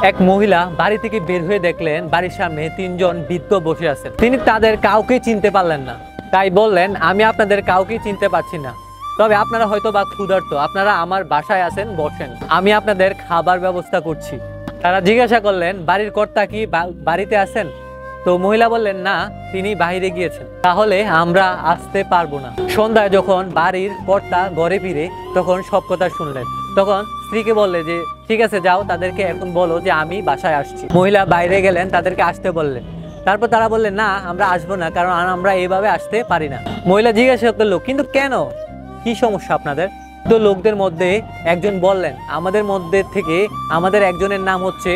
এক মহিলা বাড়ি থেকে বের হয়ে দেখলেন বাড়ির সামনে তিনজন বৃদ্ধ বসে আছেন। তিনি তাদের কাউকে চিনতে পারলেন না, তাই বললেন, আমি আপনাদের কাউকে চিনতে পারছি না, তবে আপনারা হয়তো বা ক্ষুধার্ত, আপনারা আমার বাসায় আছেন, বসেন, আমি আপনাদের খাবার ব্যবস্থা করছি। তারা জিজ্ঞাসা করলেন, বাড়ির কর্তা কি বাড়িতে আছেন? তো মহিলা বললেন, না, তিনি বাইরে গিয়েছেন। তাহলে আমরা আসতে পারবো না। সন্ধ্যায় যখন বাড়ির কর্তা ঘরে ফিরে তখন সব কথা শুনলেন। তখন স্ত্রীকে বললে যে ঠিক আছে, যাও, তাদেরকে এখন বলো যে আমি বাসায় আসছি। মহিলা বাইরে গেলেন, তাদেরকে আসতে বললেন। তারপর তারা বললেন, না, আমরা আসবো না, কারণ আমরা এইভাবে আসতে পারি না। মহিলা জিজ্ঞাসা করলো, কিন্তু কেন, কি সমস্যা আপনাদের? তো লোকদের মধ্যে একজন বললেন, আমাদের মধ্যে থেকে আমাদের একজনের নাম হচ্ছে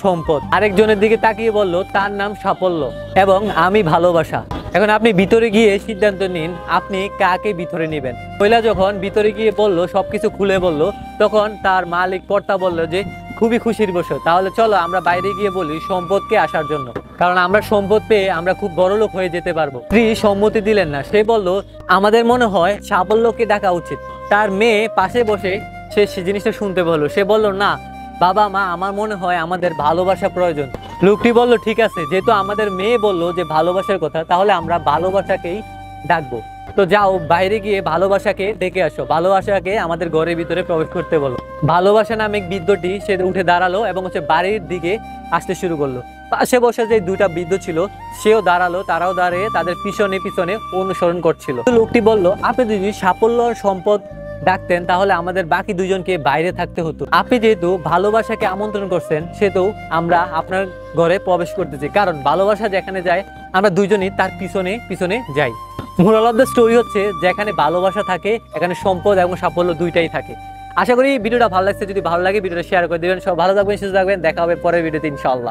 সম্পদ, আরেকজনের দিকে তাকিয়ে বলল তার নাম সাফল্য, এবং আমি ভালোবাসা। এখন আপনি ভিতরে গিয়ে সিদ্ধান্ত নিন আপনি কাকে ভিতরে নেবেন। মহিলা যখন ভিতরে গিয়ে বলল, সবকিছু খুলে বলল, তখন তার মালিক কর্তা বলল যে খুবই খুশির বিষয়, তাহলে চলো আমরা বাইরে গিয়ে বলি সম্পদকে আসার জন্য, কারণ আমরা সম্পদ পেয়ে আমরা খুব বড় লোক হয়ে যেতে পারবো। স্ত্রী সম্মতি দিলেন না। সে বলল, আমাদের মনে হয় সাফল্যকে ডাকা উচিত। তার মেয়ে পাশে বসে সে জিনিসটা শুনতে বললো। সে বলল, না বাবা মা, আমার মনে হয় আমাদের ভালোবাসা প্রয়োজন। লোকটি বলল, ঠিক আছে, যেহেতু আমাদের মেয়ে বললো যে ভালোবাসার কথা, তাহলে আমরা ভালোবাসাকেই ডাকবো। তো যাও, বাইরে গিয়ে ভালোবাসাকে ডেকে আসো, ভালোবাসাকে আমাদের ঘরের ভিতরে প্রবেশ করতে বলো। ভালোবাসা নামে বৃদ্ধটি সে উঠে দাঁড়ালো এবং বাড়ির দিকে আসতে শুরু করলো। পাশে বসে যে দুইটা বৃদ্ধ ছিল সেও দাঁড়ালো, তারাও দাঁড়িয়ে তাদের পিছনে পিছনে অনুসরণ করছিল। লোকটি বলল, আপনি যদি সাফল্য আর সম্পদ ডাকতেন তাহলে আমাদের বাকি দুজনকে বাইরে থাকতে হতো। আপনি যেহেতু ভালোবাসাকে আমন্ত্রণ করছেন, সেহেতু আমরা আপনার ঘরে প্রবেশ করতেছি, কারণ ভালোবাসা যেখানে যায় আমরা দুজনই তার পিছনে পিছনে যাই। মোরাল অফ দ্য স্টোরি হচ্ছে, যেখানে ভালোবাসা থাকে এখানে সম্পদ এবং সাফল্য দুইটাই থাকে। আশা করি ভিডিওটা ভালো লাগছে। যদি ভালো লাগে ভিডিওটা শেয়ার করে দিবেন। সব ভালো থাকবেন, সুস্থ থাকবেন। দেখা হবে পরের ভিডিওতে ইনশাআল্লাহ।